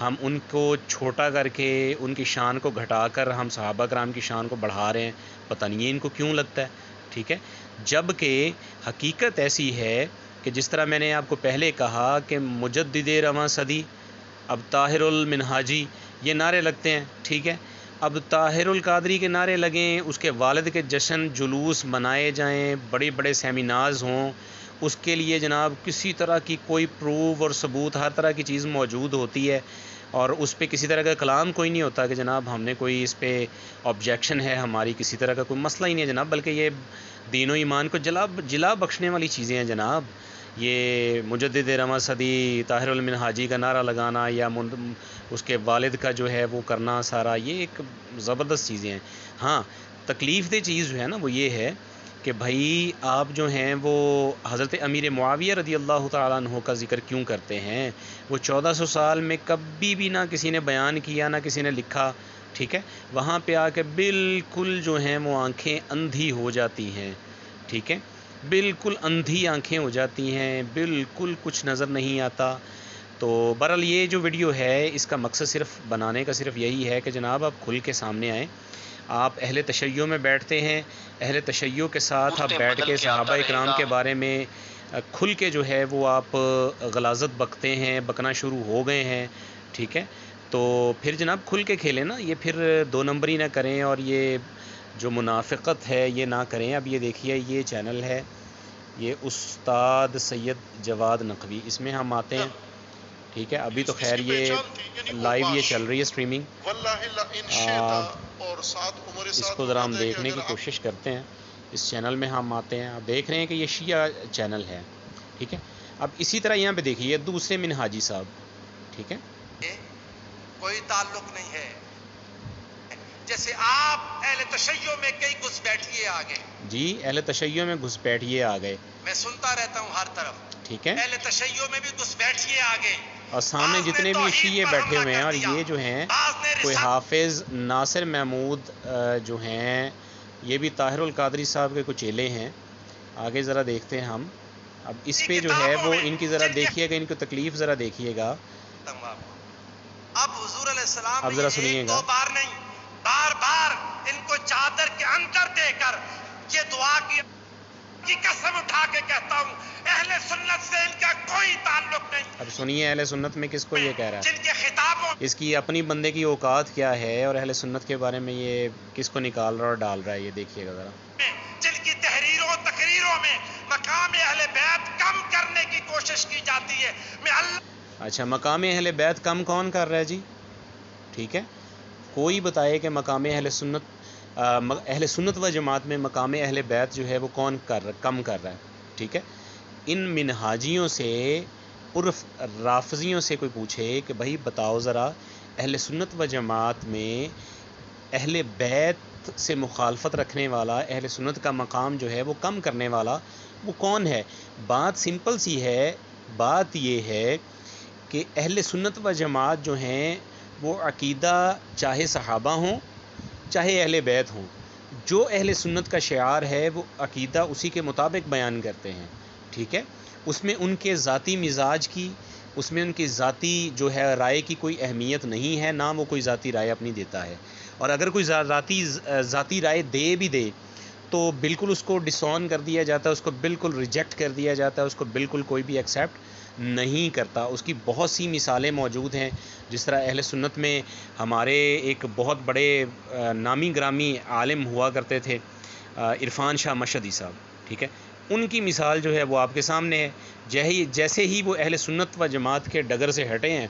ہم ان کو چھوٹا کر کے ان کی شان کو گھٹا کر ہم صحابہ کرام کی شان کو بڑھا رہے ہیں، پتہ نہیں یہ ان کو کیوں لگتا ہے، ٹھیک ہے؟ جب کہ حقیقت ایسی ہے کہ جس طرح میں نے آپ کو پہلے کہا کہ مجدد رواں صدی، اب طاہر المنہاجی، یہ نعرے لگتے ہیں، ٹھیک ہے؟ اب طاہر القادری کے نعرے لگیں، اس کے والد کے جشن جلوس منائے جائیں، بڑے بڑے سیمینارز ہوں، اس کے لیے جناب کسی طرح کی کوئی پروف اور ثبوت، ہر طرح کی چیز موجود ہوتی ہے، اور اس پہ کسی طرح کا کلام کوئی نہیں ہوتا کہ جناب ہم نے کوئی اس پہ آبجیکشن ہے، ہماری کسی طرح کا کوئی مسئلہ ہی نہیں ہے جناب، بلکہ یہ دین و ایمان کو جلا بخشنے والی چیزیں ہیں جناب۔ یہ مجدد رواں صدی، طاہر المنہاجی کا نعرہ لگانا یا اس کے والد کا جو ہے وہ کرنا سارا، یہ ایک زبردست چیزیں ہیں۔ ہاں، تکلیف دہ چیز جو ہے نا وہ یہ ہے کہ بھائی آپ جو ہیں وہ حضرت امیر معاویہ رضی اللہ تعالیٰ عنہ کا ذکر کیوں کرتے ہیں؟ وہ 1400 سال میں کبھی بھی نہ کسی نے بیان کیا، نہ کسی نے لکھا، ٹھیک ہے؟ وہاں پہ آ کے بالکل جو ہیں وہ آنکھیں اندھی ہو جاتی ہیں، ٹھیک ہے؟ بالکل اندھی آنکھیں ہو جاتی ہیں، بالکل کچھ نظر نہیں آتا۔ تو بہرحال یہ جو ویڈیو ہے اس کا مقصد صرف بنانے کا صرف یہی ہے کہ جناب آپ کھل کے سامنے آئیں۔ آپ اہل تشیع میں بیٹھتے ہیں، اہل تشیع کے ساتھ آپ بیٹھ کے صحابہ اکرام کے بارے میں کھل کے جو ہے وہ آپ غلاظت بکتے ہیں، بکنا شروع ہو گئے ہیں، ٹھیک ہے؟ تو پھر جناب کھل کے کھیلیں نا، یہ پھر دو نمبری نہ کریں اور یہ جو منافقت ہے یہ نہ کریں۔ اب یہ دیکھیے یہ چینل ہے، یہ استاد سید جواد نقوی، اس میں ہم آتے ہیں، ٹھیک ہے؟ ابھی تو خیر یہ لائیو یہ چل رہی ہے اسٹریمنگ، اس کو ذرا ہم دیکھنے کی کوشش کرتے ہیں۔ اس چینل میں ہم آتے ہیں، آپ دیکھ رہے ہیں کہ یہ شیعہ چینل ہے، ٹھیک ہے؟ اب اسی طرح یہاں پہ دیکھیے دوسرے منہاجی صاحب، ٹھیک ہے؟ کوئی تعلق نہیں ہے، جیسے آپ اہل تشیع میں کئی گھس بیٹھیے آ گئے، جی اہل تشیع میں گھس بیٹھیے آ گئے، میں سنتا رہتا ہوں ہر طرف، ٹھیک ہے؟ اہل تشیع میں بھی گھس بیٹھیے آ گئے، اور سامنے جتنے بھی شیعہ بیٹھے ہوئے ہیں، اور یہ جو ہیں کوئی حافظ ناصر محمود جو ہیں، یہ بھی طاہر القادری صاحب کے کچھ چیلے ہیں۔ آگے ذرا دیکھتے ہیں ہم، اب اس پہ جو ہے وہ ان کی ذرا دیکھیے گا، ان کو تکلیف ذرا دیکھیے گا۔ اب حضور علیہ السلام اب نے ذرا ایک سنیے دو گا، بار نہیں، بار بار ان کو چادر کے اندر دے کر یہ دعا کی قسم اٹھا کے کہتا ہوں اہل سنت سے ان کا کوئی تعلق نہیں۔ اب سنیے اہل سنت میں کس کو یہ کہہ رہا ہے، جن کے خطابوں اس کی اپنی بندے کی اوقات کیا ہے، اور اہل سنت کے بارے میں یہ کس کو نکال رہا اور ڈال رہا ہے، یہ دیکھیے گا ذرا۔ جن کی تحریروں تقریروں میں مقام اہل بیت کم کرنے کی کوشش کی جاتی ہے، میں اللہ اچھا، مقام اہل بیت کم کون کر رہا ہے جی؟ ٹھیک ہے، کوئی بتائے کہ مقام اہل سنت و جماعت میں مقام اہل بیت جو ہے وہ کون کم کر رہا ہے، ٹھیک ہے؟ ان منہاجیوں سے، عرف رافضیوں سے کوئی پوچھے کہ بھائی بتاؤ ذرا، اہل سنت و جماعت میں اہل بیت سے مخالفت رکھنے والا، اہل سنت کا مقام جو ہے وہ کم کرنے والا وہ کون ہے؟ بات سمپل سی ہے، بات یہ ہے کہ اہل سنت و جماعت جو ہیں وہ عقیدہ چاہے صحابہ ہوں چاہے اہل بیت ہوں، جو اہل سنت کا شعار ہے وہ عقیدہ اسی کے مطابق بیان کرتے ہیں، ٹھیک ہے؟ اس میں ان کے ذاتی مزاج کی، اس میں ان کی ذاتی جو ہے رائے کی کوئی اہمیت نہیں ہے، نہ وہ کوئی ذاتی رائے اپنی دیتا ہے، اور اگر کوئی ذاتی رائے دے بھی دے تو بالکل اس کو ڈسون کر دیا جاتا ہے، اس کو بالکل ریجیکٹ کر دیا جاتا ہے، اس کو بالکل کوئی بھی ایکسیپٹ نہیں کرتا۔ اس کی بہت سی مثالیں موجود ہیں، جس طرح اہل سنت میں ہمارے ایک بہت بڑے نامی گرامی عالم ہوا کرتے تھے، عرفان شاہ مشہدی صاحب، ٹھیک ہے؟ ان کی مثال جو ہے وہ آپ کے سامنے ہے، جیسے ہی وہ اہل سنت و جماعت کے ڈگر سے ہٹے ہیں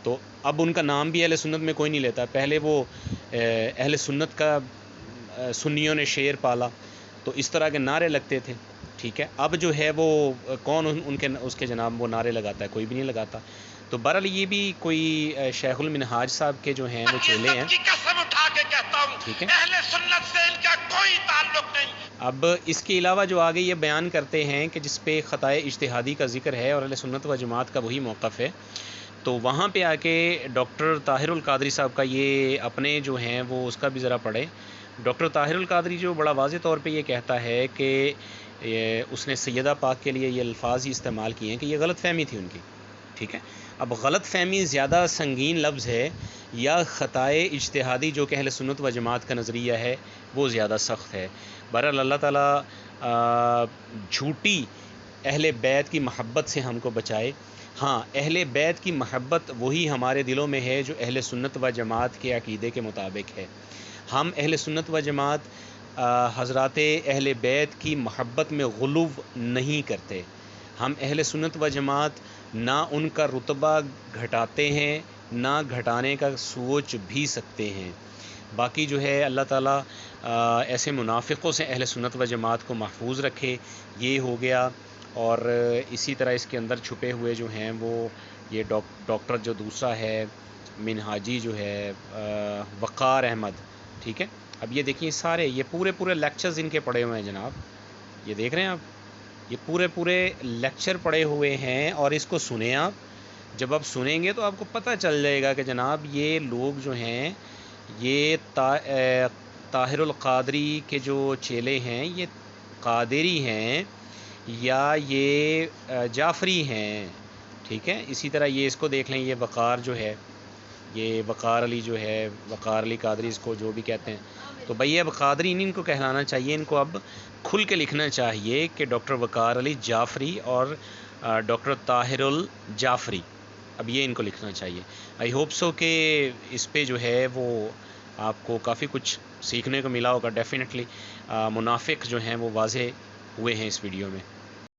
تو اب ان کا نام بھی اہل سنت میں کوئی نہیں لیتا۔ پہلے وہ اہل سنت کا سنیوں نے شیر پالا تو اس طرح کے نعرے لگتے تھے، ٹھیک ہے؟ اب جو ہے وہ کون اس کے جناب وہ نعرے لگاتا ہے؟ کوئی بھی نہیں لگاتا۔ تو بہرحال یہ بھی کوئی شیخ المنہاج صاحب کے جو ہیں وہ چیلے ہیں، کی قسم اٹھا کے کہتا ہوں ٹھیک ہے؟ اہل سنت سے ان کا کوئی تعلق نہیں۔ اب اس کے علاوہ جو آگے یہ بیان کرتے ہیں کہ جس پہ خطائے اجتہادی کا ذکر ہے اور اہل سنت و جماعت کا وہی موقف ہے، تو وہاں پہ آ کے ڈاکٹر طاہر القادری صاحب کا یہ اپنے جو ہیں وہ اس کا بھی ذرا پڑھیں۔ ڈاکٹر طاہر القادری جو بڑا واضح طور پہ یہ کہتا ہے کہ اس نے سیدہ پاک کے لیے یہ الفاظ ہی استعمال کیے ہیں کہ یہ غلط فہمی تھی ان کی، ٹھیک ہے. اب غلط فہمی زیادہ سنگین لفظ ہے یا خطائے اجتہادی جو کہ اہل سنت و جماعت کا نظریہ ہے وہ زیادہ سخت ہے. بہرحال اللہ تعالیٰ جھوٹی اہل بیت کی محبت سے ہم کو بچائے. ہاں، اہل بیت کی محبت وہی ہمارے دلوں میں ہے جو اہل سنت و جماعت کے عقیدے کے مطابق ہے. ہم اہل سنت و جماعت حضرات اہل بیت کی محبت میں غلو نہیں کرتے. ہم اہل سنت و جماعت نہ ان کا رتبہ گھٹاتے ہیں نہ گھٹانے کا سوچ بھی سکتے ہیں. باقی جو ہے اللہ تعالیٰ ایسے منافقوں سے اہل سنت و جماعت کو محفوظ رکھے. یہ ہو گیا. اور اسی طرح اس کے اندر چھپے ہوئے جو ہیں وہ یہ ڈاکٹر جو دوسرا ہے منہاجی جو ہے وقار احمد. ٹھیک ہے. اب یہ دیکھیں سارے یہ پورے لیکچرز ان کے پڑے ہوئے ہیں جناب. یہ دیکھ رہے ہیں آپ، یہ پورے لیکچر پڑے ہوئے ہیں اور اس کو سنیں آپ. جب آپ سنیں گے تو آپ کو پتہ چل جائے گا کہ جناب یہ لوگ جو ہیں یہ طاہر القادری کے جو چیلے ہیں یہ قادری ہیں یا یہ جعفری ہیں. ٹھیک ہے. اسی طرح یہ اس کو دیکھ لیں، یہ وقار جو ہے، یہ وقار علی جو ہے، وقار علی قادری اس کو جو بھی کہتے ہیں. تو بھائی اب قادری ان کو کہلانا چاہیے، ان کو اب کھل کے لکھنا چاہیے کہ ڈاکٹر وقار علی جعفری اور ڈاکٹر طاہر الجعفری. اب یہ ان کو لکھنا چاہیے. آئی ہوپ سو کہ اس پہ جو ہے وہ آپ کو کافی کچھ سیکھنے کو ملا ہوگا. ڈیفینیٹلی منافق جو ہیں وہ واضح ہوئے ہیں اس ویڈیو میں.